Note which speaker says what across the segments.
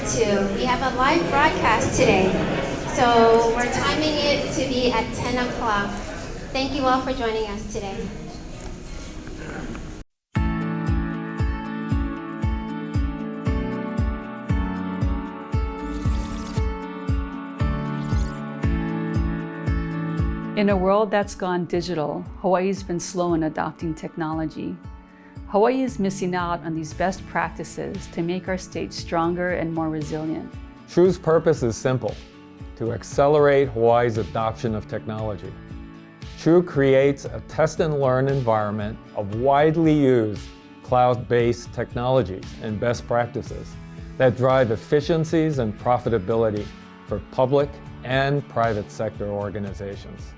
Speaker 1: to. We have a live broadcast today, so we're timing it to be at 10 o'clock. Thank you all for joining us today.
Speaker 2: In a world that's gone digital, Hawaii's been slow in adopting technology. Hawaii is missing out on these best practices to make our state stronger and more resilient.
Speaker 3: TRU's purpose is simple: to accelerate Hawaii's adoption of technology. TRU creates a test and learn environment of widely used cloud-based technologies and best practices that drive efficiencies and profitability for public and private sector organizations.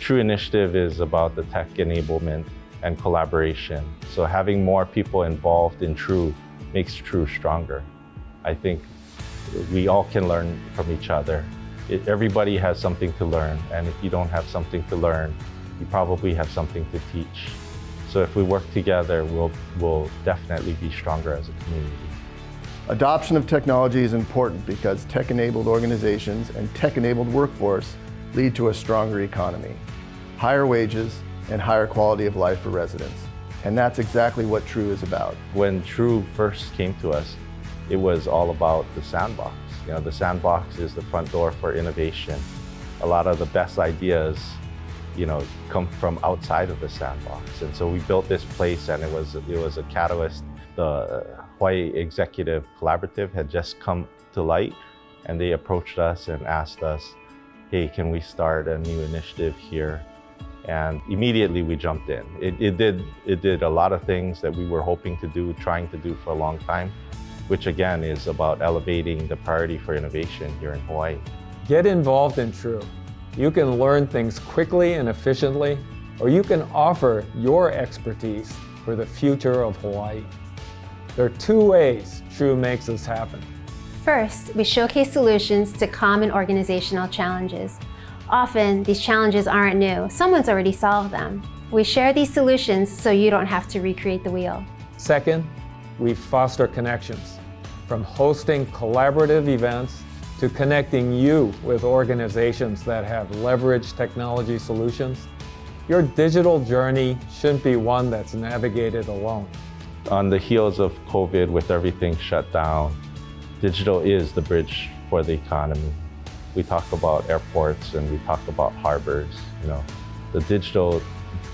Speaker 4: TRU initiative is about the tech enablement and collaboration. So having more people involved in TRU makes TRU stronger. I think we all can learn from each other. Everybody has something to learn, and if you don't have something to learn, you probably have something to teach. So if we work together, we'll definitely be stronger as a community.
Speaker 5: Adoption of technology is important because tech-enabled organizations and tech-enabled workforce lead to a stronger economy, higher wages, and higher quality of life for residents. And that's exactly what TRU is about.
Speaker 4: When TRU first came to us, it was all about the Sandbox. You know, the Sandbox is the front door for innovation. A lot of the best ideas, you know, come from outside of the Sandbox. And so we built this place, and it was a catalyst. The Hawaii Executive Collaborative had just come to light, and they approached us and asked us, hey, can we start a new initiative here? And immediately we jumped in. It did a lot of things that we were hoping to do, trying to do for a long time, which again is about elevating the priority for innovation here in Hawaii.
Speaker 3: Get involved in TRU. You can learn things quickly and efficiently, or you can offer your expertise for the future of Hawaii. There are two ways TRU makes this happen.
Speaker 1: First, we showcase solutions to common organizational challenges. Often, these challenges aren't new. Someone's already solved them. We share these solutions so you don't have to recreate the wheel.
Speaker 3: Second, we foster connections. From hosting collaborative events to connecting you with organizations that have leveraged technology solutions, your digital journey shouldn't be one that's navigated alone.
Speaker 4: On the heels of COVID, with everything shut down, digital is the bridge for the economy. We talk about airports and we talk about harbors. You know, the digital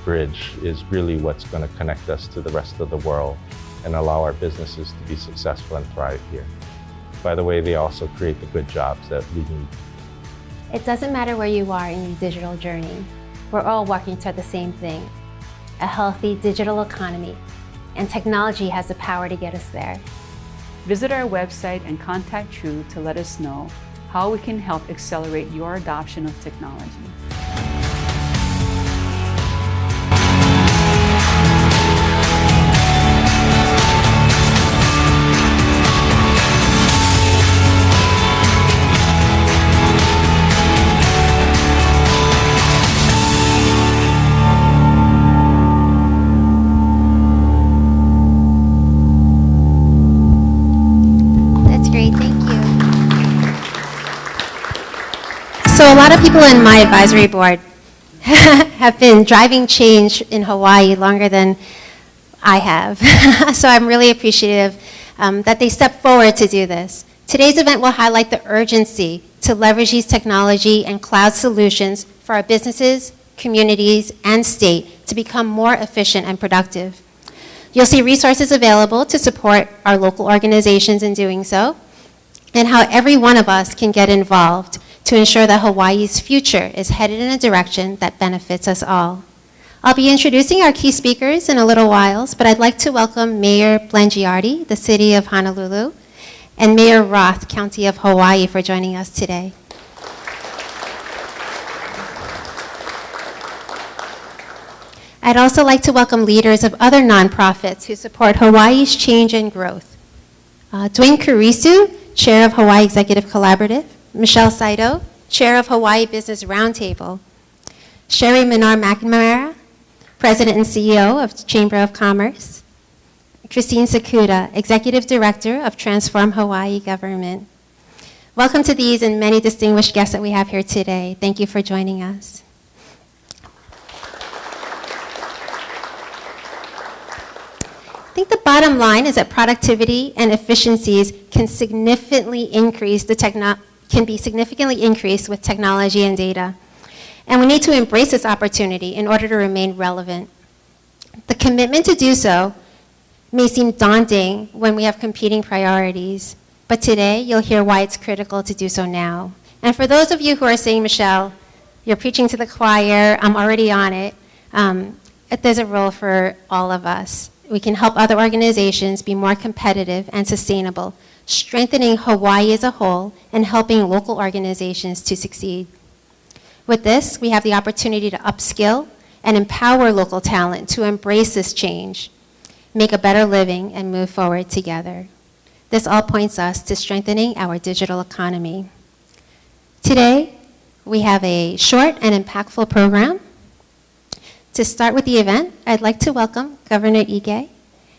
Speaker 4: bridge is really what's going to connect us to the rest of the world and allow our businesses to be successful and thrive here. By the way, they also create the good jobs that we need.
Speaker 1: It doesn't matter where you are in your digital journey. We're all working toward the same thing: a healthy digital economy. And technology has the power to get us there.
Speaker 2: Visit our website and contact TRU to let us know how we can help accelerate your adoption of technology.
Speaker 1: So a lot of people in my advisory board have been driving change in Hawaii longer than I have. So I'm really appreciative that they stepped forward to do this. Today's event will highlight the urgency to leverage these technology and cloud solutions for our businesses, communities, and state to become more efficient and productive. You'll see resources available to support our local organizations in doing so, and how every one of us can get involved to ensure that Hawaii's future is headed in a direction that benefits us all. I'll be introducing our key speakers in a little while, but I'd like to welcome Mayor Blangiardi, the City of Honolulu, and Mayor Roth, County of Hawaii, for joining us today. I'd also like to welcome leaders of other nonprofits who support Hawaii's change and growth. Dwayne Kurisu, Chair of Hawaii Executive Collaborative; Michelle Saito, Chair of Hawaii Business Roundtable; Sherry Minar-McNamara, President and CEO of Chamber of Commerce; Christine Sakuda, Executive Director of Transform Hawaii Government; Welcome to these and many distinguished guests that we have here today. Thank you for joining us. I think the bottom line is that productivity and efficiencies can significantly increase can be significantly increased with technology and data. And we need to embrace this opportunity in order to remain relevant. The commitment to do so may seem daunting when we have competing priorities, but today you'll hear why it's critical to do so now. And for those of you who are saying, Michelle, you're preaching to the choir, I'm already on it, there's a role for all of us. We can help other organizations be more competitive and sustainable, strengthening Hawaii as a whole and helping local organizations to succeed. With this, we have the opportunity to upskill and empower local talent to embrace this change, make a better living, and move forward together. This all points us to strengthening our digital economy. Today, we have a short and impactful program. To start with the event, I'd like to welcome Governor Ige.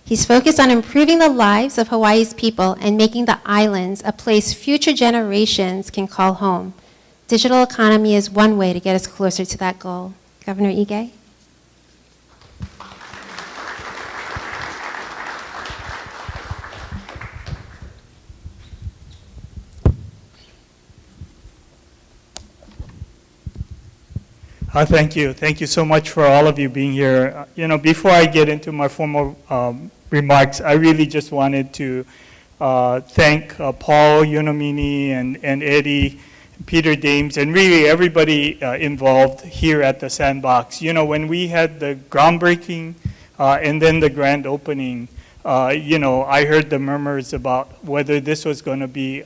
Speaker 1: He's focused on improving the lives of Hawaii's people and making the islands a place future generations can call home. Digital economy is one way to get us closer to that goal. Governor Ige.
Speaker 6: Thank you. Thank you so much for all of you being here. Before I get into my formal remarks, I really just wanted to thank Paul Yunomini and Eddie, Peter Dames, and really everybody involved here at the Sandbox. When we had the groundbreaking and then the grand opening, I heard the murmurs about whether this was going to be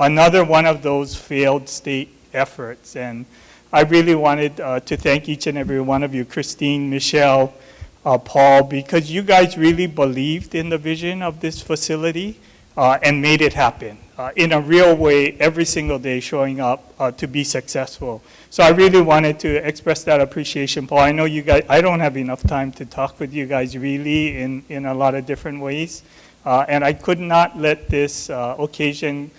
Speaker 6: another one of those failed state efforts. And I really wanted to thank each and every one of you, Christine, Michelle, Paul, because you guys really believed in the vision of this facility and made it happen in a real way every single day, showing up to be successful. So I really wanted to express that appreciation. Paul, I know you guys, I don't have enough time to talk with you guys really in a lot of different ways. And I could not let this occasion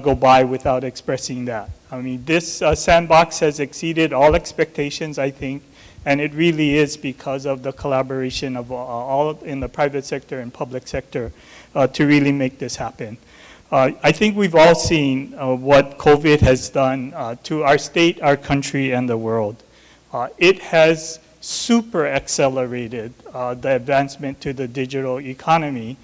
Speaker 6: go by without expressing that. I mean, this Sandbox has exceeded all expectations, I think, and it really is because of the collaboration of all in the private sector and public sector to really make this happen. I think we've all seen what COVID has done to our state, our country, and the world. It has super accelerated the advancement to the digital economy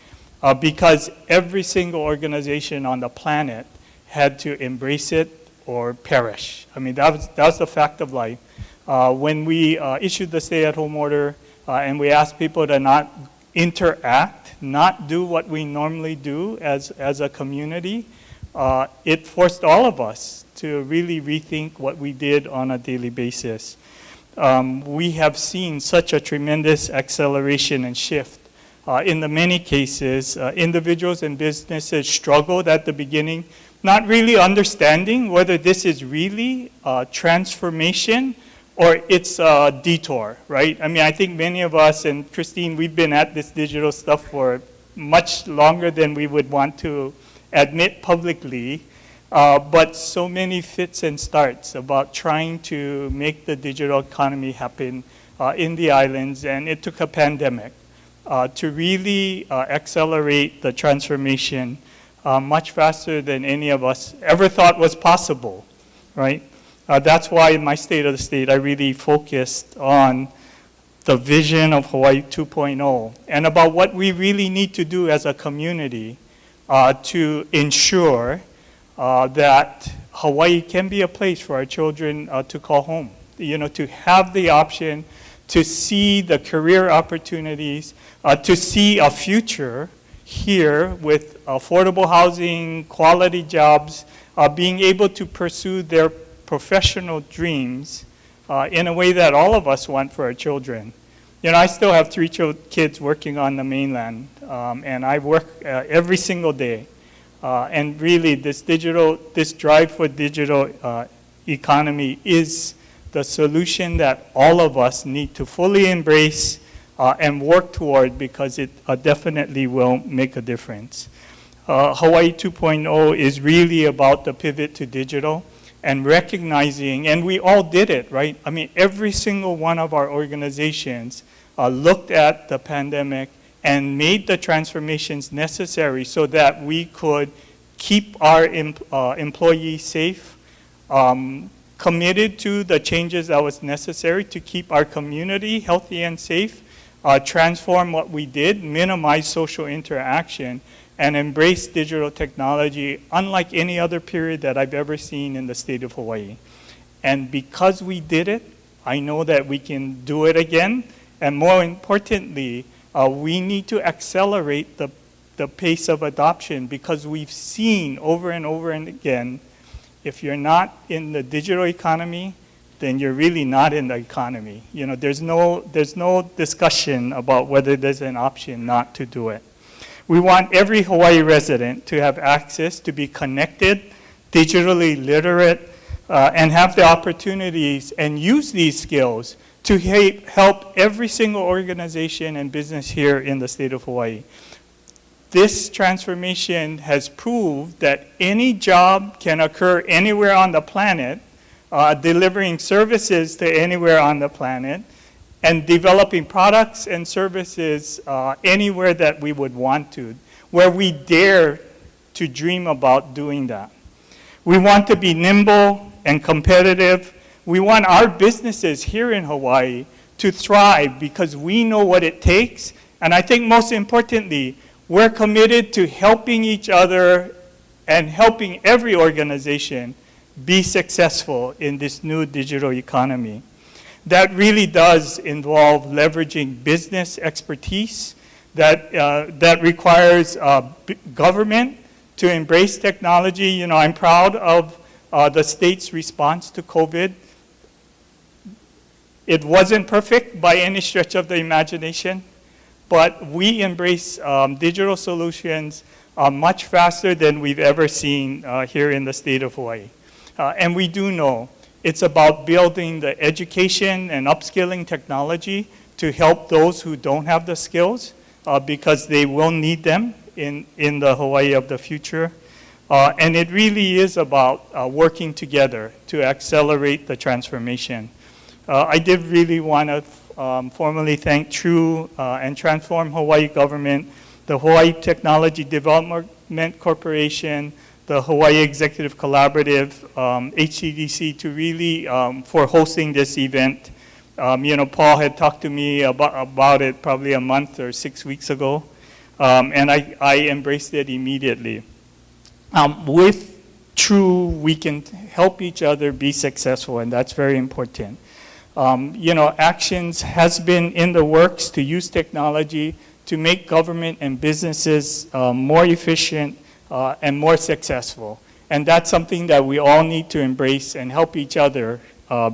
Speaker 6: because every single organization on the planet had to embrace it or perish. I mean, that was the fact of life. When we issued the stay-at-home order and we asked people to not interact, not do what we normally do as a community, it forced all of us to really rethink what we did on a daily basis. We have seen such a tremendous acceleration and shift. In the many cases, individuals and businesses struggled at the beginning, not really understanding whether this is really a transformation or it's a detour, right? I mean, I think many of us, and Christine, we've been at this digital stuff for much longer than we would want to admit publicly, but so many fits and starts about trying to make the digital economy happen in the islands, and it took a pandemic to really accelerate the transformation much faster than any of us ever thought was possible, right? That's why in my State of the State, I really focused on the vision of Hawaii 2.0 and about what we really need to do as a community to ensure that Hawaii can be a place for our children to call home, to have the option to see the career opportunities, to see a future here with affordable housing, quality jobs, being able to pursue their professional dreams in a way that all of us want for our children. I still have 3 kids working on the mainland, and I work every single day. And really, this drive for digital economy is the solution that all of us need to fully embrace and work toward, because it definitely will make a difference. Hawaii 2.0 is really about the pivot to digital and recognizing, and we all did it, right? I mean, every single one of our organizations looked at the pandemic and made the transformations necessary so that we could keep our employees safe, committed to the changes that was necessary to keep our community healthy and safe, transform what we did, minimize social interaction, and embrace digital technology unlike any other period that I've ever seen in the state of Hawaii. And because we did it, I know that we can do it again, and more importantly, we need to accelerate the pace of adoption because we've seen over and over and again, if you're not in the digital economy, then you're really not in the economy. You know, there's no discussion about whether there's an option not to do it. We want every Hawaii resident to have access to be connected, digitally literate, and have the opportunities and use these skills to help every single organization and business here in the state of Hawaii. This transformation has proved that any job can occur anywhere on the planet, delivering services to anywhere on the planet, and developing products and services anywhere that we would want to, where we dare to dream about doing that. We want to be nimble and competitive. We want our businesses here in Hawaii to thrive because we know what it takes. And I think most importantly, we're committed to helping each other and helping every organization be successful in this new digital economy. That really does involve leveraging business expertise that requires government to embrace technology. You know, I'm proud of the state's response to COVID. It wasn't perfect by any stretch of the imagination, but we embrace digital solutions much faster than we've ever seen here in the state of Hawaii. And we do know it's about building the education and upskilling technology to help those who don't have the skills because they will need them in the Hawaii of the future. And it really is about working together to accelerate the transformation. I did really want to formally thank True and Transform Hawaii government, the Hawaii Technology Development Corporation, the Hawaii Executive Collaborative, HCDC, to really, for hosting this event. You know, Paul had talked to me about it probably a month or 6 weeks ago, and I embraced it immediately. With True, we can help each other be successful, and that's very important. You know, Actions has been in the works to use technology to make government and businesses more efficient and more successful. And that's something that we all need to embrace and help each other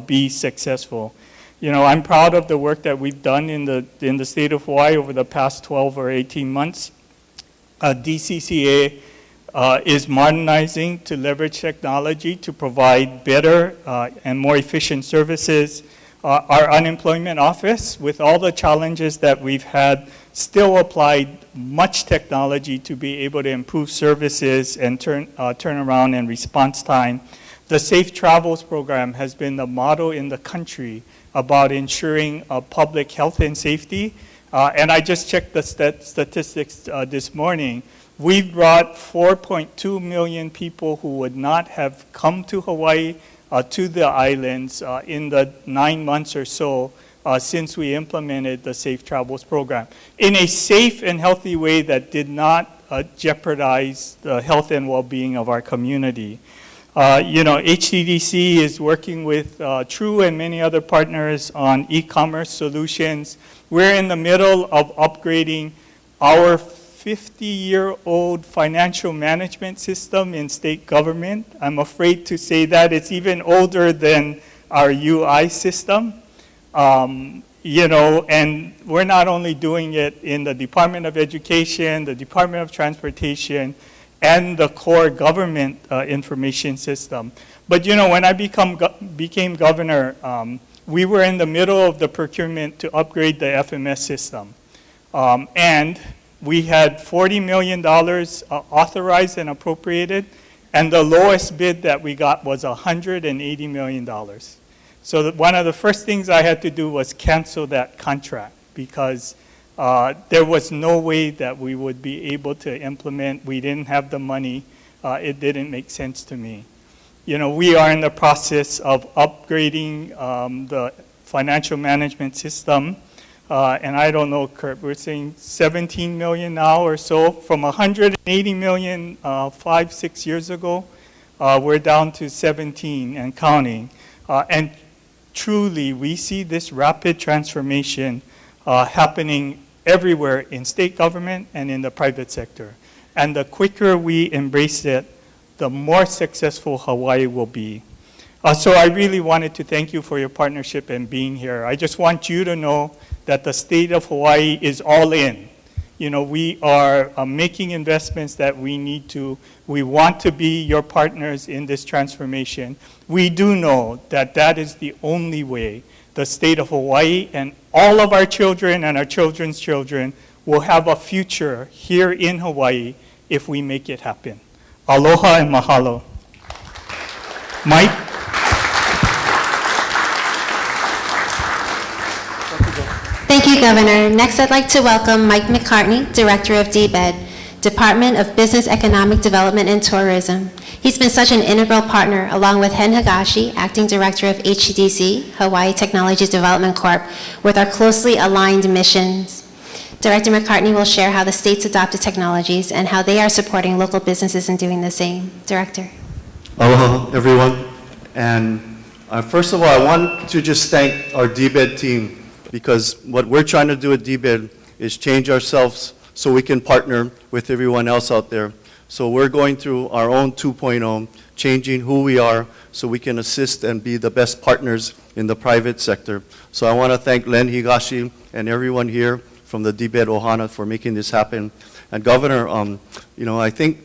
Speaker 6: be successful. You know, I'm proud of the work that we've done in the state of Hawaii over the past 12 or 18 months. DCCA is modernizing to leverage technology to provide better and more efficient services. Our unemployment office, with all the challenges that we've had, still applied much technology to be able to improve services and turnaround and response time. The Safe Travels program has been the model in the country about ensuring public health and safety. And I just checked the statistics this morning. We've brought 4.2 million people who would not have come to Hawaii to the islands in the 9 months or so since we implemented the Safe Travels program in a safe and healthy way that did not jeopardize the health and well-being of our community. You know, HTDC is working with True and many other partners on e-commerce solutions. We're in the middle of upgrading our 50-year-old financial management system in state government. I'm afraid to say that it's even older than our UI system. You know, and we're not only doing it in the Department of Education, the Department of Transportation, and the core government information system. But you know, when I became governor, we were in the middle of the procurement to upgrade the FMS system. And we had $40 million authorized and appropriated, and the lowest bid that we got was $180 million. So one of the first things I had to do was cancel that contract because there was no way that we would be able to implement. We didn't have the money. It didn't make sense to me. We are in the process of upgrading the financial management system. And I don't know, Kurt, we're saying 17 million now or so. From 180 million 5-6 years ago, we're down to 17 and counting. And truly, we see this rapid transformation happening everywhere in state government and in the private sector. And the quicker we embrace it, the more successful Hawaii will be. So I really wanted to thank you for your partnership and being here. I just want you to know that the state of Hawaii is all in. We are making investments that we need to. We want to be your partners in this transformation. We do know that that is the only way the state of Hawaii and all of our children and our children's children will have a future here in Hawaii if we make it happen. Aloha and mahalo. Mike?
Speaker 1: Thank you, Governor. Next, I'd like to welcome Mike McCartney, Director of DBED, Department of Business, Economic Development and Tourism. He's been such an integral partner, along with Hen Higashi, Acting Director of HTDC, Hawaii Technology Development Corp., with our closely aligned missions. Director McCartney will share how the state's adopted technologies and how they are supporting local businesses in doing the same. Director.
Speaker 7: Aloha, everyone. And first of all, I want to just thank our DBED team, because what we're trying to do at DBED is change ourselves so we can partner with everyone else out there. So we're going through our own 2.0, changing who we are so we can assist and be the best partners in the private sector. So I want to thank Len Higashi and everyone here from the DBED Ohana for making this happen. And Governor, I think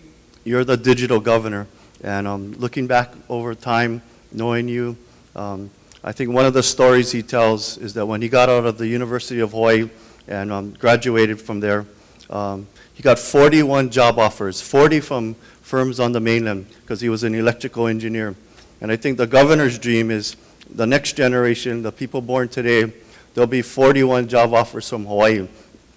Speaker 7: you're the digital governor. And looking back over time, knowing you, I think one of the stories he tells is that when he got out of the University of Hawaii and graduated from there, he got 41 job offers, 40 from firms on the mainland, because he was an electrical engineer. And I think the governor's dream is the next generation, the people born today, there'll be 41 job offers from Hawaii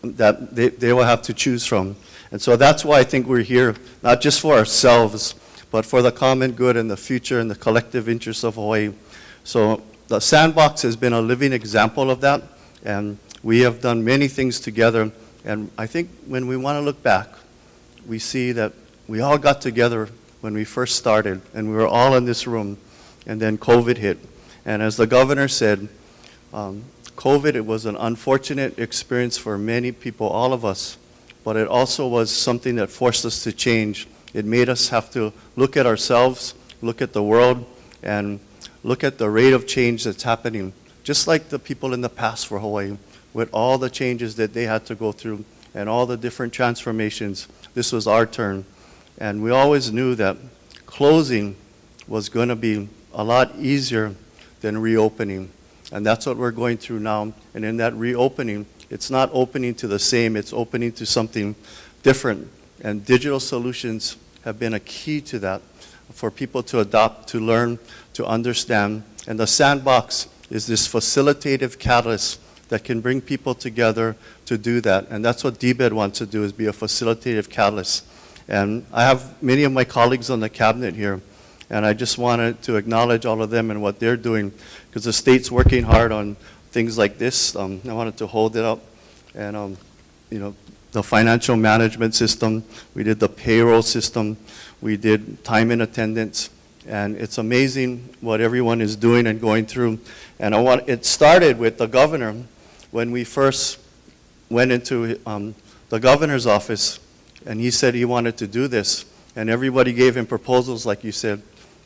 Speaker 7: that they will have to choose from. And so that's why I think we're here, not just for ourselves, but for the common good and the future and the collective interests of Hawaii. So the Sanbox has been a living example of that, and we have done many things together. And I think when we want to look back, we see that we all got together when we first started, and we were all in this room, and then COVID hit. And as the governor said, COVID, it was an unfortunate experience for many people, all of us, but it also was something that forced us to change. It made us have to look at ourselves, look at the world, and look at the rate of change that's happening, just like the people in the past for Hawaii, with all the changes that they had to go through and all the different transformations. This was our turn. And we always knew that closing was going to be a lot easier than reopening. And that's what we're going through now. And in that reopening, it's not opening to the same, it's opening to something different. And digital solutions have been a key to that, for people to adopt, to learn, to understand. And the Sanbox is this facilitative catalyst that can bring people together to do that. And that's what DBED wants to do, is be a facilitative catalyst. And I have many of my colleagues on the cabinet here, and I just wanted to acknowledge all of them and what they're doing, because the state's working hard on things like this. I wanted to hold it up. And, the financial management system, we did the payroll system, we did time and attendance, and it's amazing what everyone is doing and going through. And it started with the governor when we first went into the governor's office, and he said he wanted to do this, and everybody gave him proposals, like you said,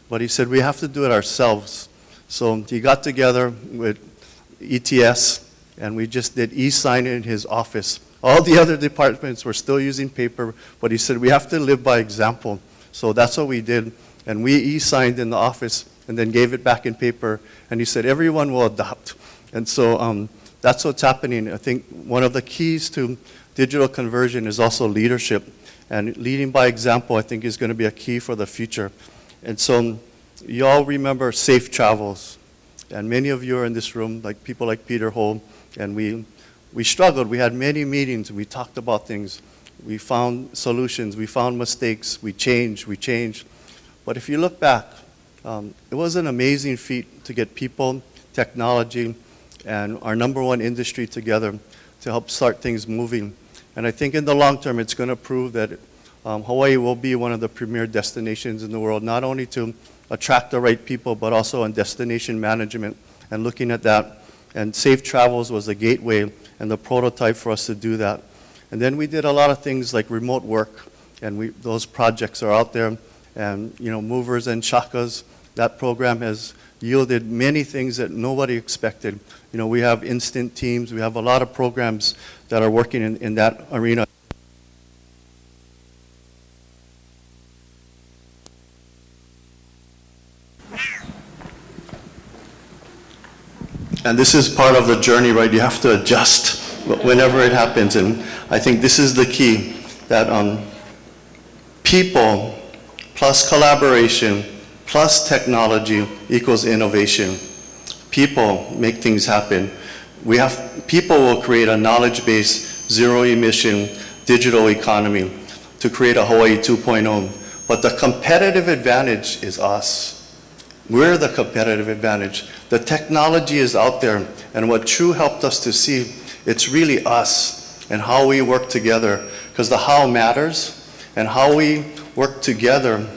Speaker 7: but he said we have to do it ourselves. So he got together with ETS, and we just did e-sign in his office. All the other departments were still using paper, but he said we have to live by example. So that's what we did, and we e-signed in the office and then gave it back in paper, and he said everyone will adopt. And so that's what's happening. I think one of the keys to digital conversion is also leadership. And leading by example, I think, is going to be a key for the future. And so you all remember safe travels. And many of you are in this room, like people like Peter Ho, and we struggled. We had many meetings. We talked about things. We found solutions. We found mistakes. We changed. But if you look back, it was an amazing feat to get people, technology, and our number one industry together to help start things moving. And I think in the long term, it's going to prove that Hawaii will be one of the premier destinations in the world, not only to attract the right people, but also on destination management and looking at that. And Safe Travels was the gateway and the prototype for us to do that. And then we did a lot of things like remote work, and those projects are out there. And movers and shakas, that program has yielded many things that nobody expected. We have instant teams. We have a lot of programs that are working in that arena. And this is part of the journey, right? You have to adjust whenever it happens. And I think this is the key, that people plus collaboration plus technology equals innovation. People make things happen. People will create a knowledge-based, zero-emission digital economy to create a Hawaii 2.0. But the competitive advantage is us. We're the competitive advantage. The technology is out there, and what True helped us to see, it's really us and how we work together, because the how matters, and how we work together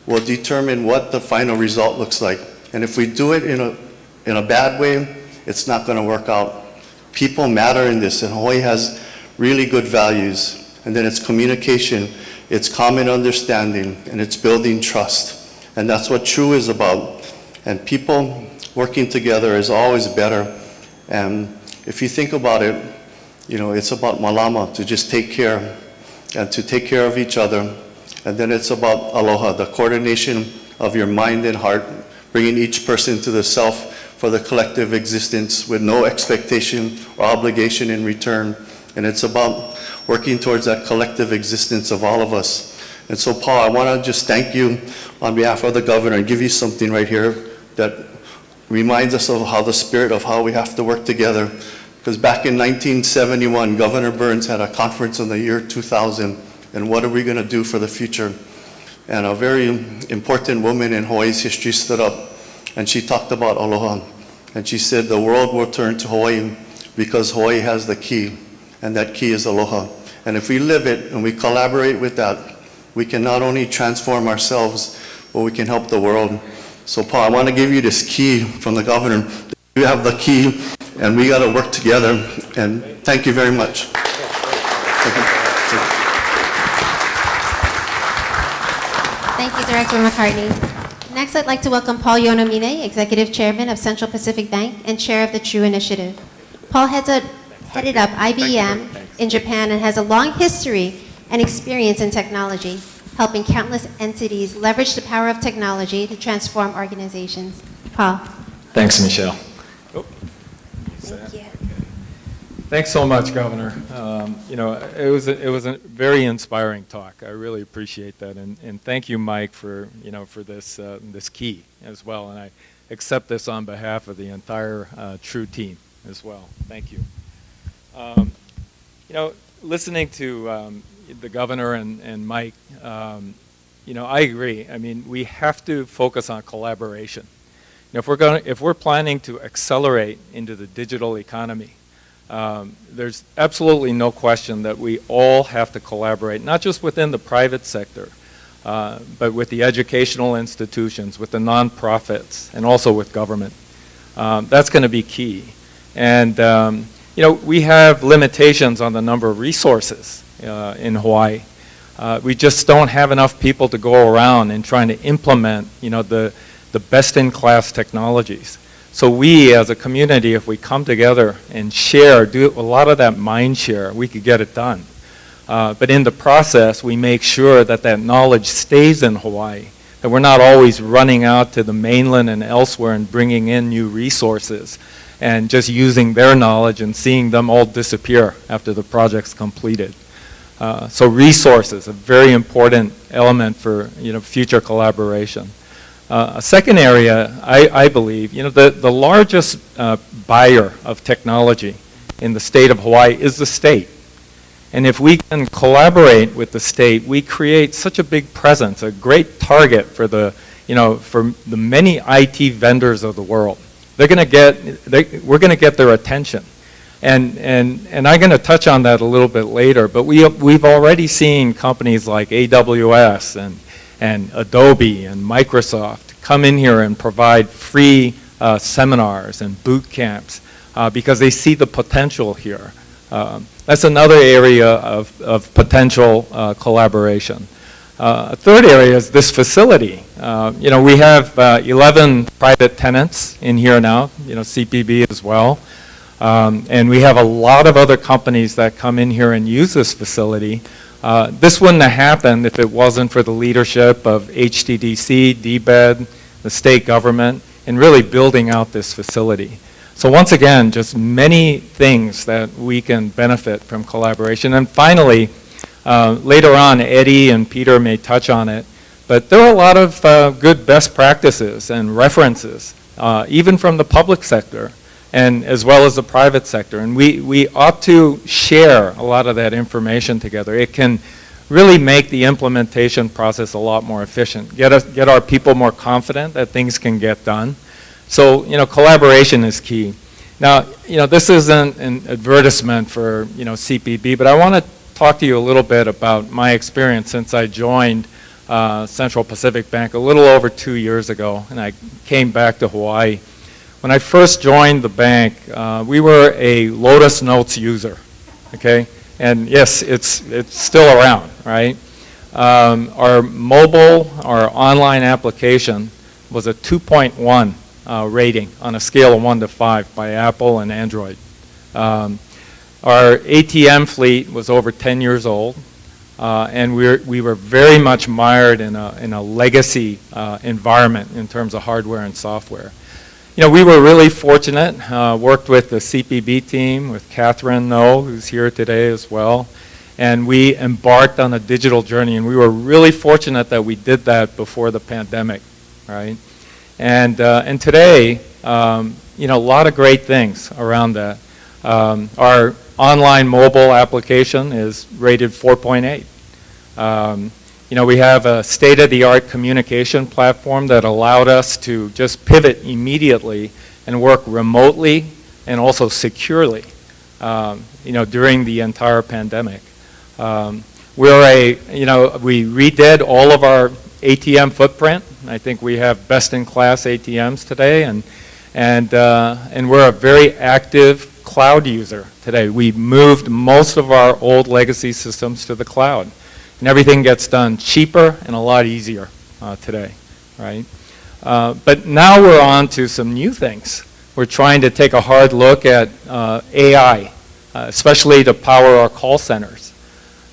Speaker 7: will determine what the final result looks like. And if we do it in a bad way, it's not going to work out. People matter in this, and Hawaii has really good values. And then it's communication, it's common understanding, and it's building trust. And that's what True is about. And people working together is always better. And if you think about it, it's about malama, to just take care, and to take care of each other. And then it's about aloha, the coordination of your mind and heart, bringing each person to the self for the collective existence with no expectation or obligation in return. And it's about working towards that collective existence of all of us. And so, Paul, I want to just thank you on behalf of the governor and give you something right here that reminds us of how the spirit of how we have to work together. Because back in 1971, Governor Burns had a conference in the year 2000, and what are we going to do for the future? And a very important woman in Hawaii's history stood up, and she talked about aloha. And she said, the world will turn to Hawaii because Hawaii has the key, and that key is aloha. And if we live it and we collaborate with that, we can not only transform ourselves, but we can help the world. So, Paul, I want to give you this key from the governor. You have the key, and we got to work together. And thank you very much.
Speaker 1: Thank you, Director McCartney. Next, I'd like to welcome Paul Yonomine, Executive Chairman of Central Pacific Bank and Chair of the True Initiative. Paul headed up IBM in Japan and has a long history and experience in technology, helping countless entities leverage the power of technology to transform organizations. Paul.
Speaker 3: Thanks, Michelle.
Speaker 1: Thank you.
Speaker 3: Thanks so much, Governor. It was a very inspiring talk. I really appreciate that, and thank you, Mike, for this key as well. And I accept this on behalf of the entire True team as well. Thank you. Listening to the governor and Mike, I agree. I mean, we have to focus on collaboration. If we're planning to accelerate into the digital economy, there's absolutely no question that we all have to collaborate, not just within the private sector, but with the educational institutions, with the nonprofits, and also with government. That's going to be key. And we have limitations on the number of resources in Hawaii. We just don't have enough people to go around and trying to implement, the best-in-class technologies. So we, as a community, if we come together and do a lot of that mind share, we could get it done. But in the process, we make sure that knowledge stays in Hawaii, that we're not always running out to the mainland and elsewhere and bringing in new resources. and just using their knowledge and seeing them all disappear after the project's completed. So resources, a very important element for future collaboration. A second area, I believe, the largest buyer of technology in the state of Hawaii is the state. And if we can collaborate with the state, we create such a big presence, a great target for the many IT vendors of the world. We're going to get their attention. And I'm going to touch on that a little bit later, but we've already seen companies like AWS and Adobe and Microsoft come in here and provide free seminars and boot camps because they see the potential here. That's another area of potential collaboration. A third area is this facility. We have 11 private tenants in here now, CPB as well. And we have a lot of other companies that come in here and use this facility. This wouldn't have happened if it wasn't for the leadership of HTDC, DBED, the state government, and really building out this facility. So once again, just many things that we can benefit from collaboration. And finally, later on, Eddie and Peter may touch on it, but there are a lot of good best practices and references, even from the public sector, and as well as the private sector. And we ought to share a lot of that information together. It can really make the implementation process a lot more efficient, get our people more confident that things can get done. So, collaboration is key. Now, this isn't an advertisement for, CPB, but I want to talk to you a little bit about my experience since I joined Central Pacific Bank a little over 2 years ago, and I came back to Hawaii. When I first joined the bank, we were a Lotus Notes user, okay? And yes, it's still around, right? Our online application was a 2.1 rating on a scale of 1 to 5 by Apple and Android. Our ATM fleet was over 10 years old, and we were very much mired in a legacy environment in terms of hardware and software. We were really fortunate, worked with the CPB team, with Catherine No, who's here today as well, and we embarked on a digital journey, and we were really fortunate that we did that before the pandemic, right? And today, a lot of great things around that. Our online mobile application is rated 4.8. We have a state-of-the-art communication platform that allowed us to just pivot immediately and work remotely and also securely, during the entire pandemic. We redid all of our ATM footprint. I think we have best-in-class ATMs today, and we're a very active cloud user today. We moved most of our old legacy systems to the cloud, and everything gets done cheaper and a lot easier today, right? But now we're on to some new things. We're trying to take a hard look at AI, especially to power our call centers.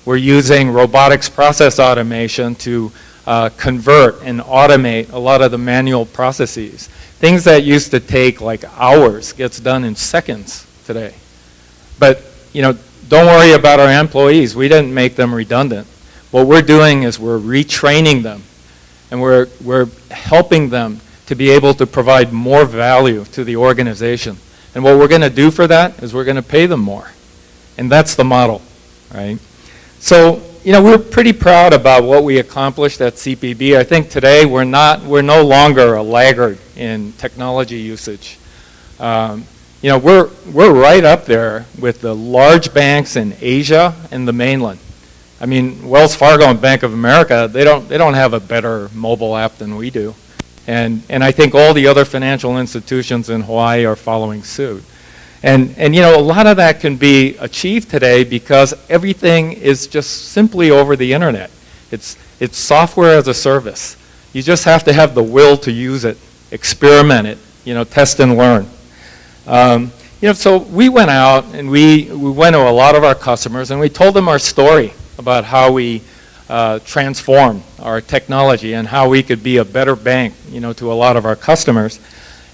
Speaker 3: We're using robotics process automation to convert and automate a lot of the manual processes. Things that used to take like hours gets done in seconds today. But don't worry about our employees. We didn't make them redundant. What we're doing is we're retraining them, and we're helping them to be able to provide more value to the organization. And what we're going to do for that is we're going to pay them more. And that's the model, right? So, we're pretty proud about what we accomplished at CPB. I think today we're no longer a laggard in technology usage. We're right up there with the large banks in Asia and the mainland. I mean, Wells Fargo and Bank of America, they don't have a better mobile app than we do. And I think all the other financial institutions in Hawaii are following suit. And a lot of that can be achieved today because everything is just simply over the internet. It's software as a service. You just have to have the will to use it, experiment it, test and learn. So we went out and we went to a lot of our customers and we told them our story about how we transform our technology and how we could be a better bank, to a lot of our customers.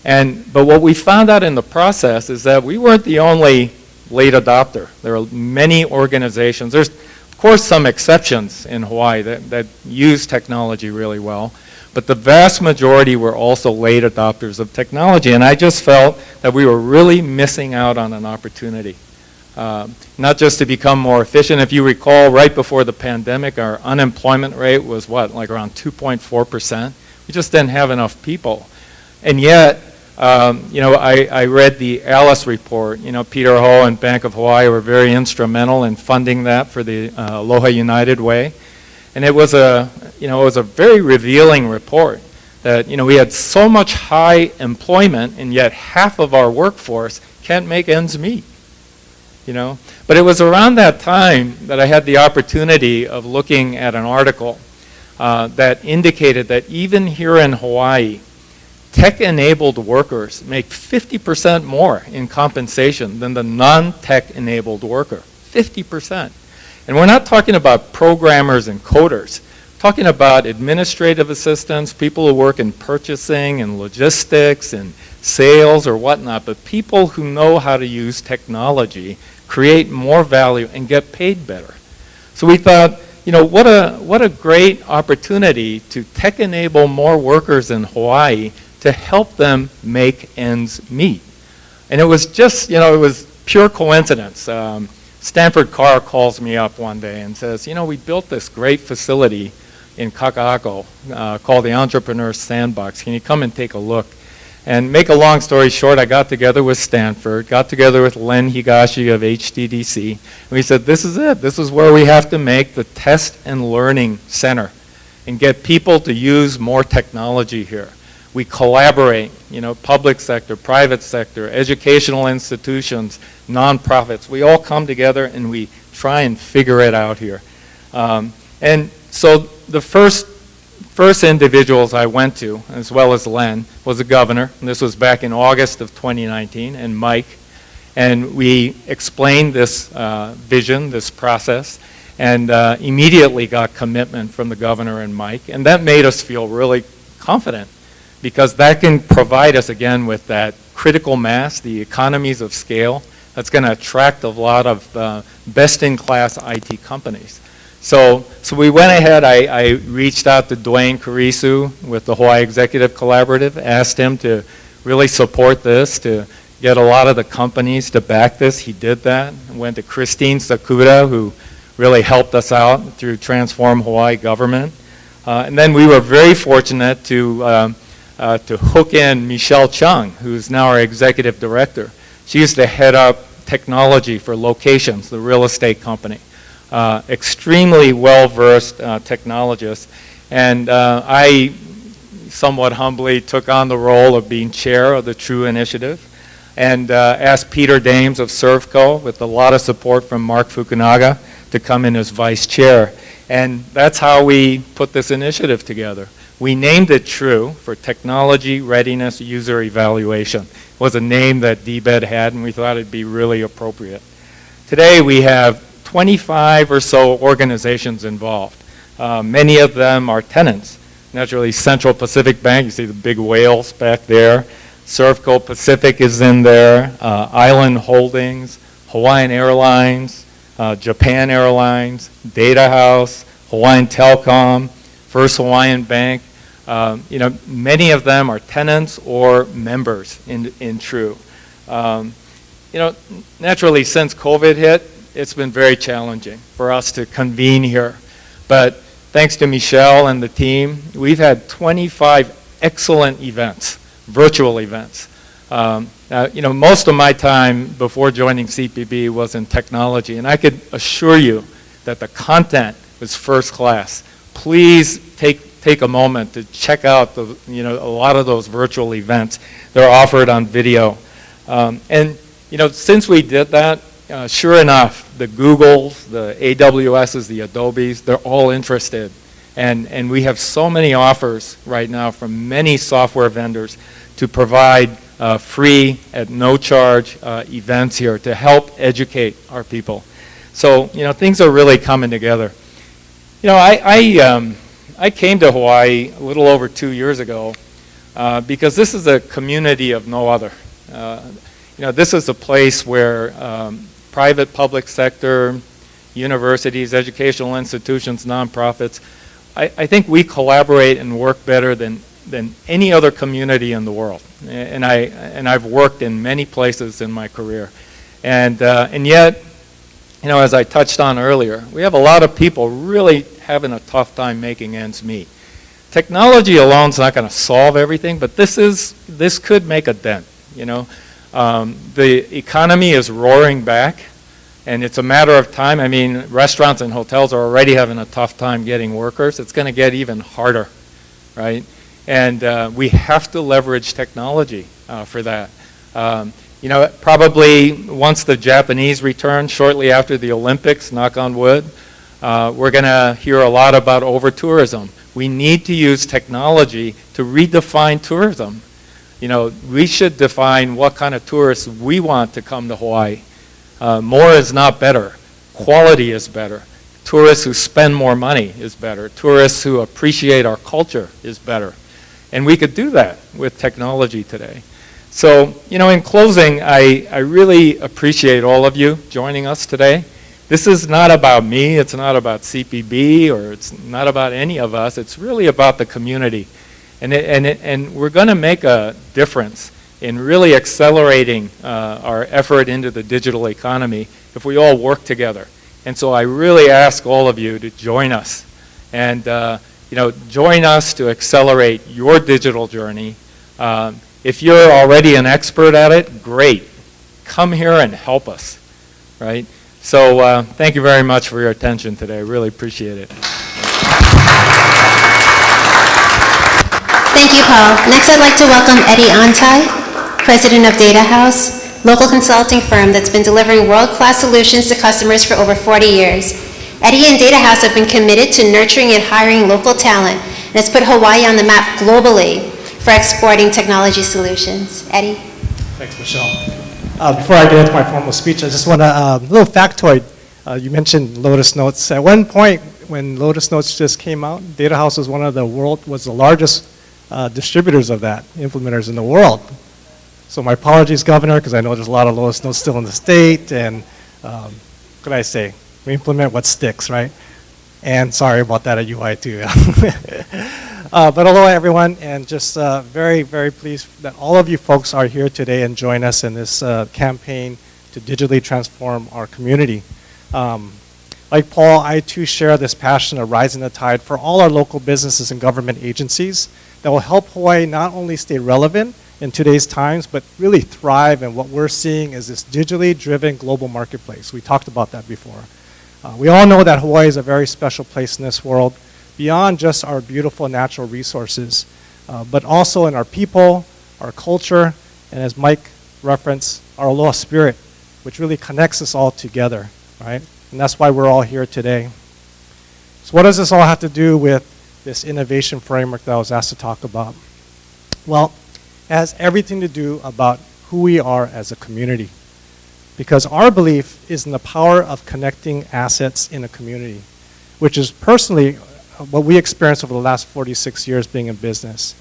Speaker 3: But what we found out in the process is that we weren't the only late adopter. There are many organizations. There's, of course, some exceptions in Hawaii that use technology really well, but the vast majority were also late adopters of technology. And I just felt that we were really missing out on an opportunity. Not just to become more efficient. If you recall, right before the pandemic, our unemployment rate was what, like around 2.4%. We just didn't have enough people. And yet, I read the Alice report. Peter Ho and Bank of Hawaii were very instrumental in funding that for the Aloha United Way. And it was a very revealing report that, we had so much high employment and yet half of our workforce can't make ends meet. But it was around that time that I had the opportunity of looking at an article that indicated that even here in Hawaii, tech-enabled workers make 50% more in compensation than the non-tech-enabled worker, 50%. And we're not talking about programmers and coders. We're talking about administrative assistants, people who work in purchasing and logistics and sales or whatnot, but people who know how to use technology, create more value, and get paid better. So we thought, what a great opportunity to tech-enable more workers in Hawaii to help them make ends meet. And it was just, it was pure coincidence. Stanford Carr calls me up one day and says, we built this great facility in Kaka'ako called the Entrepreneur Sandbox. Can you come and take a look? And make a long story short, I got together with Stanford, got together with Len Higashi of HTDC, and we said, this is it. This is where we have to make the test and learning center and get people to use more technology here. We collaborate, public sector, private sector, educational institutions, nonprofits. We all come together and we try and figure it out here. And so the first individuals I went to, as well as Len, was the governor, and this was back in August of 2019, and Mike. And we explained this vision, this process, and immediately got commitment from the governor and Mike. And that made us feel really confident, because that can provide us, again, with that critical mass, the economies of scale, that's going to attract a lot of best-in-class IT companies. So we went ahead, I reached out to Dwayne Karisu with the Hawaii Executive Collaborative, asked him to really support this, to get a lot of the companies to back this. He did that. Went to Christine Sakuda, who really helped us out through Transform Hawaii Government. And then we were very fortunate to hook in Michelle Chung, who's now our executive director. She used to head up technology for Locations, the real estate company. Extremely well-versed technologist. And I somewhat humbly took on the role of being chair of the True Initiative and asked Peter Dames of Servco, with a lot of support from Mark Fukunaga, to come in as vice chair. And that's how we put this initiative together. We named it True for Technology Readiness User Evaluation. It was a name that DBED had, and we thought it'd be really appropriate. Today we have 25 or so organizations involved. Many of them are tenants. Naturally, Central Pacific Bank, you see the big whales back there. Servco Pacific is in there. Island Holdings, Hawaiian Airlines, Japan Airlines, Data House, Hawaiian Telcom, First Hawaiian Bank. Many of them are tenants or members in True. Naturally, since COVID hit, it's been very challenging for us to convene here. But thanks to Michelle and the team, we've had 25 excellent events, virtual events. Most of my time before joining CPB was in technology, and I could assure you that the content was first class. Please take a moment to check out a lot of those virtual events. They're offered on video. Since we did that, sure enough, the Googles, the AWSs, the Adobes, they're all interested. And we have so many offers right now from many software vendors to provide free, at no charge, events here to help educate our people. So, things are really coming together. I came to Hawaii a little over 2 years ago because this is a community of no other. This is a place where private, public sector, universities, educational institutions, nonprofits, I think we collaborate and work better than any other community in the world. And I've worked in many places in my career. And yet, as I touched on earlier, we have a lot of people really having a tough time making ends meet. Technology alone is not going to solve everything, but this could make a dent. The economy is roaring back, and it's a matter of time. I mean, restaurants and hotels are already having a tough time getting workers. It's going to get even harder, right? And we have to leverage technology for that. Probably once the Japanese return, shortly after the Olympics, knock on wood, we're going to hear a lot about over-tourism. We need to use technology to redefine tourism. We should define what kind of tourists we want to come to Hawaii. More is not better. Quality is better. Tourists who spend more money is better. Tourists who appreciate our culture is better. And we could do that with technology today. So, in closing, I really appreciate all of you joining us today. This is not about me, it's not about CPB, or it's not about any of us. It's really about the community. And we're going to make a difference in really accelerating our effort into the digital economy if we all work together. And so I really ask all of you to join us. And join us to accelerate your digital journey. If you're already an expert at it, great. Come here and help us, right? So thank you very much for your attention today. I really appreciate it.
Speaker 1: Thank you, Paul. Next, I'd like to welcome Eddie Antai, President of Data House, local consulting firm that's been delivering world-class solutions to customers for over 40 years. Eddie and Data House have been committed to nurturing and hiring local talent, and has put Hawaii on the map globally for exporting technology solutions. Eddie?
Speaker 8: Thanks, Michelle. Before I get into my formal speech, I just want a little factoid. You mentioned Lotus Notes. At one point, when Lotus Notes just came out, Data House was was the largest distributors of that, implementers in the world. So my apologies, Governor, because I know there's a lot of Lotus Notes still in the state, and what can I say? We implement what sticks, right? And sorry about that at UI too. But hello everyone, and just very, very pleased that all of you folks are here today and join us in this campaign to digitally transform our community. Like Paul, I too share this passion of rising the tide for all our local businesses and government agencies that will help Hawaii not only stay relevant in today's times, but really thrive in what we're seeing as this digitally driven global marketplace. We talked about that before. We all know that Hawaii is a very special place in this world, beyond just our beautiful natural resources, but also in our people, our culture, and as Mike referenced, our aloha spirit, which really connects us all together, right? And that's why we're all here today. So what does this all have to do with this innovation framework that I was asked to talk about? Well, it has everything to do about who we are as a community, because our belief is in the power of connecting assets in a community, which is personally what we experienced over the last 46 years being in business.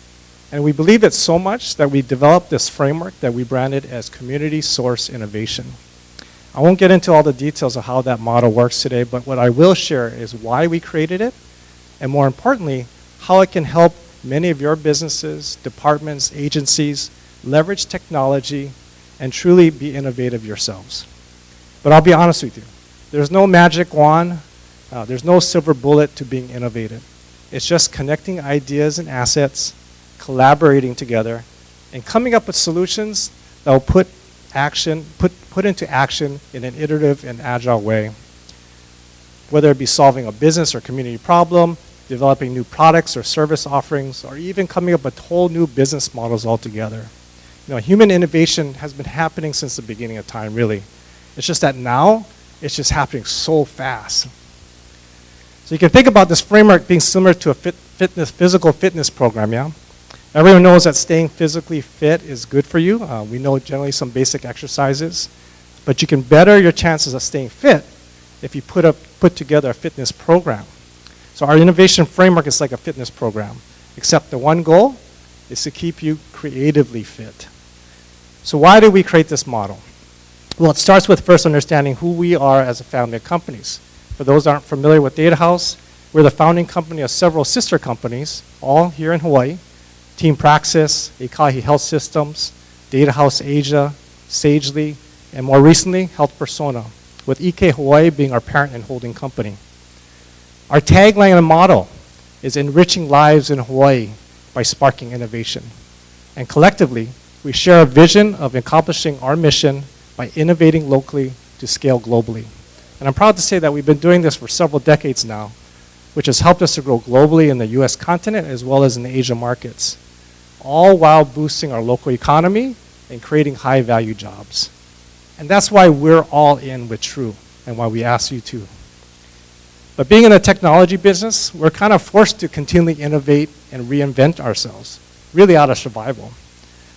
Speaker 8: And we believe it so much that we developed this framework that we branded as Community Source Innovation. I won't get into all the details of how that model works today, but what I will share is why we created it, and more importantly, how it can help many of your businesses, departments, agencies leverage technology and truly be innovative yourselves. But I'll be honest with you, there's no magic wand, there's no silver bullet to being innovative. It's just connecting ideas and assets, collaborating together, and coming up with solutions that will put into action in an iterative and agile way. Whether it be solving a business or community problem, developing new products or service offerings, or even coming up with whole new business models altogether. Human innovation has been happening since the beginning of time, really. It's just that now, it's just happening so fast. So you can think about this framework being similar to a physical fitness program, yeah? Everyone knows that staying physically fit is good for you. We know generally some basic exercises, but you can better your chances of staying fit if you put together a fitness program. So our innovation framework is like a fitness program, except the one goal is to keep you creatively fit. So why did we create this model? Well, it starts with first understanding who we are as a family of companies. For those that aren't familiar with Data House, we're the founding company of several sister companies, all here in Hawaii. Team Praxis, Ikahi Health Systems, Data House Asia, Sagely, and more recently, Health Persona, with Ike Hawaii being our parent and holding company. Our tagline and motto is enriching lives in Hawaii by sparking innovation. And collectively, we share a vision of accomplishing our mission by innovating locally to scale globally. And I'm proud to say that we've been doing this for several decades now, which has helped us to grow globally in the US continent as well as in the Asia markets, all while boosting our local economy and creating high-value jobs. And that's why we're all in with True and why we ask you to. But being in the technology business, we're kind of forced to continually innovate and reinvent ourselves, really out of survival.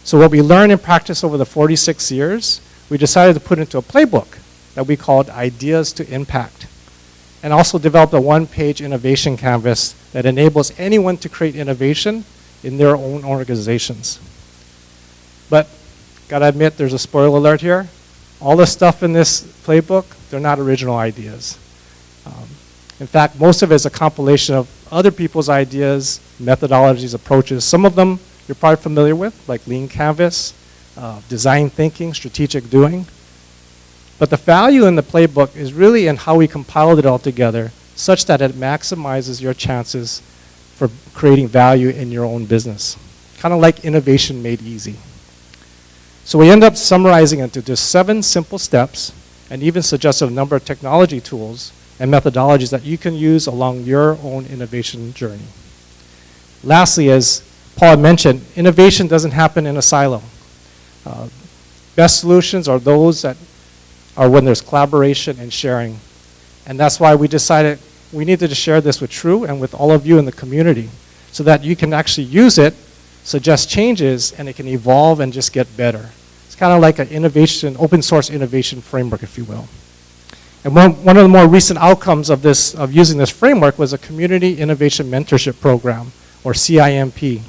Speaker 8: So what we learned and practiced over the 46 years, we decided to put into a playbook that we called Ideas to Impact, and also developed a one-page innovation canvas that enables anyone to create innovation in their own organizations. But gotta admit, there's a spoiler alert here. All the stuff in this playbook, they're not original ideas. In fact, most of it is a compilation of other people's ideas, methodologies, approaches. Some of them you're probably familiar with, like Lean Canvas, design thinking, strategic doing. But the value in the playbook is really in how we compiled it all together such that it maximizes your chances for creating value in your own business. Kind of like innovation made easy. So we end up summarizing into just 7 simple steps and even suggested a number of technology tools and methodologies that you can use along your own innovation journey. Lastly, as Paul had mentioned, innovation doesn't happen in a silo. Best solutions are those that are when there's collaboration and sharing. And that's why we decided we needed to share this with True and with all of you in the community so that you can actually use it, suggest changes, and it can evolve and just get better. It's kind of like an innovation, open source innovation framework, if you will. And one of the more recent outcomes of using this framework was a Community Innovation Mentorship Program, or CIMP.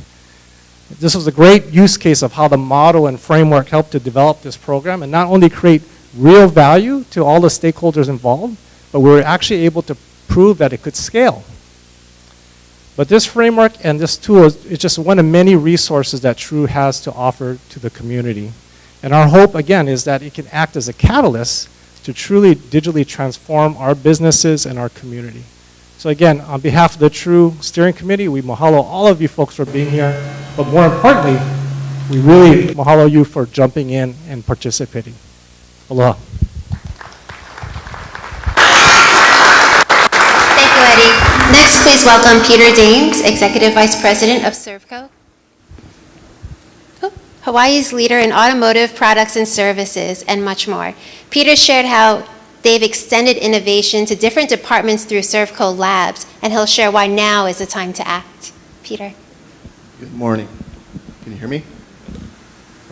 Speaker 8: This was a great use case of how the model and framework helped to develop this program and not only create real value to all the stakeholders involved, but we were actually able to prove that it could scale. But this framework and this tool is just one of many resources that True has to offer to the community. And our hope, again, is that it can act as a catalyst to truly digitally transform our businesses and our community. So again, on behalf of the True Steering Committee, we mahalo all of you folks for being here, but more importantly, we really mahalo you for jumping in and participating. Aloha.
Speaker 1: Thank you, Eddie. Next, please welcome Peter Dames, Executive Vice President of Servco. Hawaii's leader in automotive products and services, and much more. Peter shared how they've extended innovation to different departments through Servco Labs, and he'll share why now is the time to act. Peter.
Speaker 5: Good morning. Can you hear me?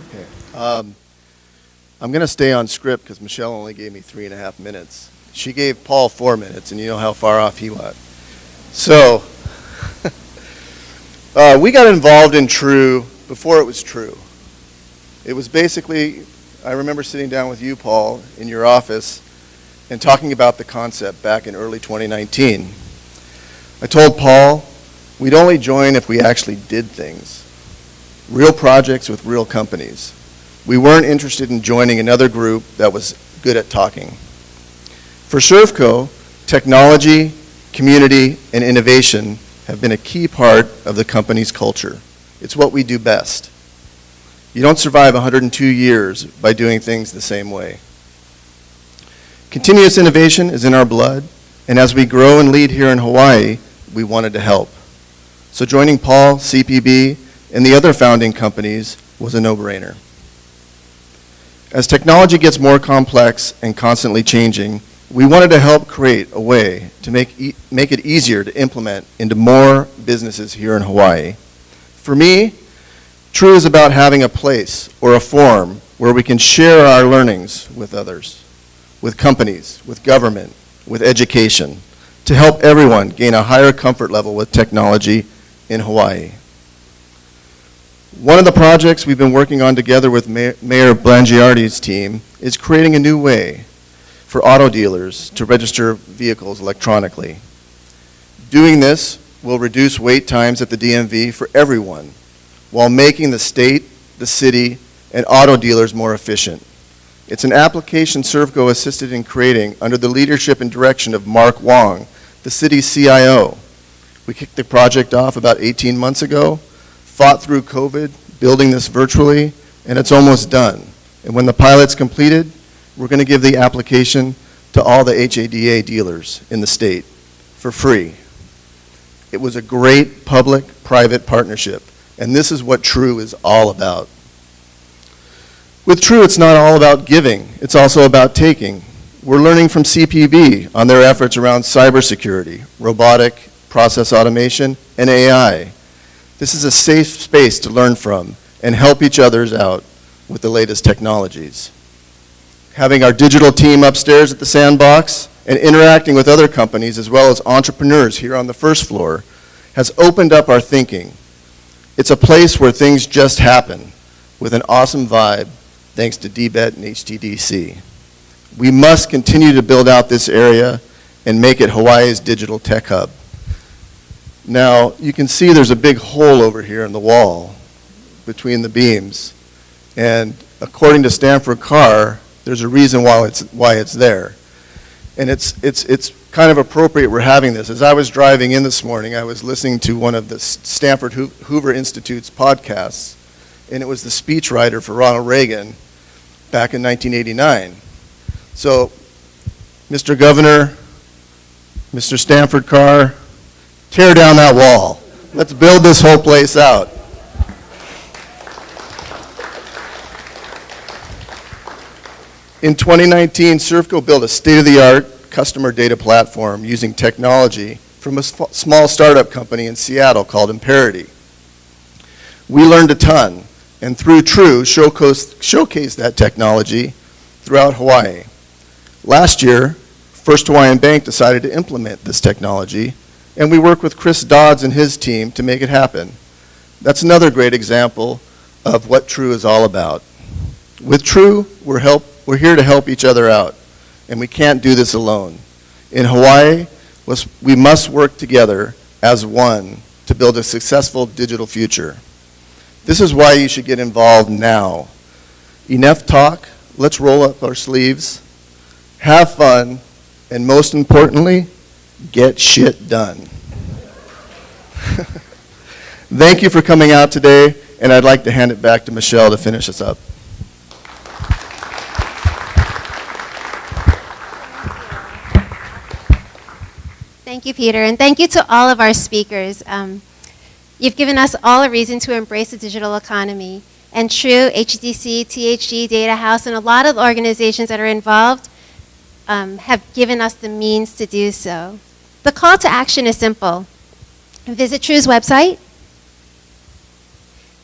Speaker 5: Okay. I'm going to stay on script because Michelle only gave me 3.5 minutes. She gave Paul 4 minutes, and you know how far off he was. So, we got involved in True before it was True. It was basically, I remember sitting down with you, Paul, in your office and talking about the concept back in early 2019. I told Paul we'd only join if we actually did things, real projects with real companies. We weren't interested in joining another group that was good at talking. For Servco, technology, community, and innovation have been a key part of the company's culture. It's what we do best. You don't survive 102 years by doing things the same way. Continuous innovation is in our blood, and as we grow and lead here in Hawaii, we wanted to help. So joining Paul, CPB, and the other founding companies was a no-brainer. As technology gets more complex and constantly changing, we wanted to help create a way to make it easier to implement into more businesses here in Hawaii. For me, True is about having a place or a forum where we can share our learnings with others, with companies, with government, with education, to help everyone gain a higher comfort level with technology in Hawaii. One of the projects we've been working on together with Mayor Blangiardi's team is creating a new way for auto dealers to register vehicles electronically. Doing this will reduce wait times at the DMV for everyone, while making the state, the city, and auto dealers more efficient. It's an application Servco assisted in creating under the leadership and direction of Mark Wong, the city's CIO. We kicked the project off about 18 months ago, fought through COVID, building this virtually, and it's almost done. And when the pilot's completed, we're going to give the application to all the HADA dealers in the state for free. It was a great public-private partnership, and this is what True is all about. With True, it's not all about giving, it's also about taking. We're learning from CPB on their efforts around cybersecurity, robotic process automation, and AI. This is a safe space to learn from and help each other out with the latest technologies. Having our digital team upstairs at the Sandbox and interacting with other companies as well as entrepreneurs here on the first floor has opened up our thinking. It's a place where things just happen with an awesome vibe thanks to DBET and HTDC. We must continue to build out this area and make it Hawaii's digital tech hub. Now, you can see there's a big hole over here in the wall between the beams. And according to Stanford Carr, there's a reason why it's there. And it's kind of appropriate we're having this. As I was driving in this morning, I was listening to one of the Stanford Hoover Institute's podcasts, and it was the speechwriter for Ronald Reagan back in 1989. So, Mr. Governor, Mr. Stanford Carr, tear down that wall. Let's build this whole place out. In 2019, Servco built a state-of-the-art customer data platform using technology from a small startup company in Seattle called Imperity. We learned a ton, and through True, showcased that technology throughout Hawaii. Last year, First Hawaiian Bank decided to implement this technology, and we worked with Chris Dodds and his team to make it happen. That's another great example of what True is all about. With True, we're here to help each other out, and we can't do this alone. In Hawaii, we must work together as one to build a successful digital future. This is why you should get involved now. Enough talk, let's roll up our sleeves, have fun, and most importantly, get shit done. Thank you for coming out today, and I'd like to hand it back to Michelle to finish us up.
Speaker 1: Thank you, Peter, and thank you to all of our speakers. You've given us all a reason to embrace the digital economy. And True, HDC, THG, Data House, and a lot of organizations that are involved have given us the means to do so. The call to action is simple. Visit True's website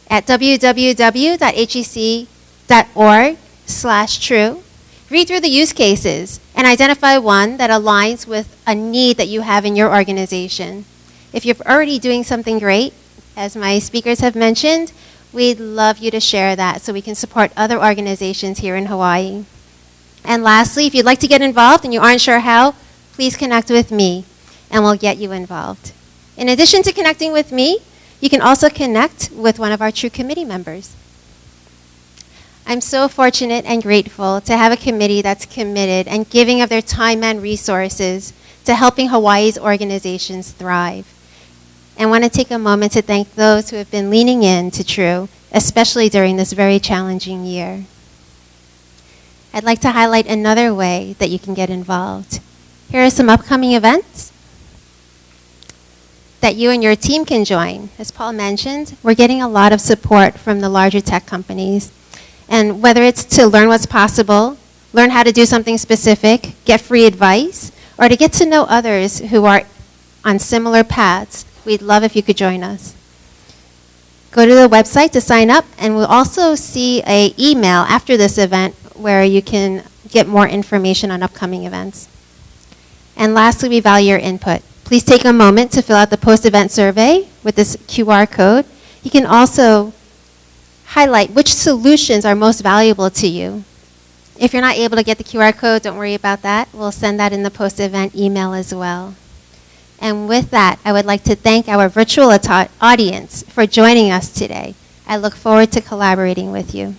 Speaker 1: at www.hec.org/true. Read through the use cases and identify one that aligns with a need that you have in your organization. If you're already doing something great, as my speakers have mentioned, we'd love you to share that so we can support other organizations here in Hawaii. And lastly, if you'd like to get involved and you aren't sure how, please connect with me and we'll get you involved. In addition to connecting with me, you can also connect with one of our True committee members. I'm so fortunate and grateful to have a committee that's committed and giving of their time and resources to helping Hawaii's organizations thrive. And I want to take a moment to thank those who have been leaning in to True, especially during this very challenging year. I'd like to highlight another way that you can get involved. Here are some upcoming events that you and your team can join. As Paul mentioned, we're getting a lot of support from the larger tech companies. And whether it's to learn what's possible, learn how to do something specific, get free advice, or to get to know others who are on similar paths, we'd love if you could join us. Go to the website to sign up, and we'll also see an email after this event where you can get more information on upcoming events. And lastly, we value your input. Please take a moment to fill out the post-event survey with this QR code. You can also highlight which solutions are most valuable to you. If you're not able to get the QR code, don't worry about that. We'll send that in the post-event email as well. And with that, I would like to thank our virtual audience for joining us today. I look forward to collaborating with you.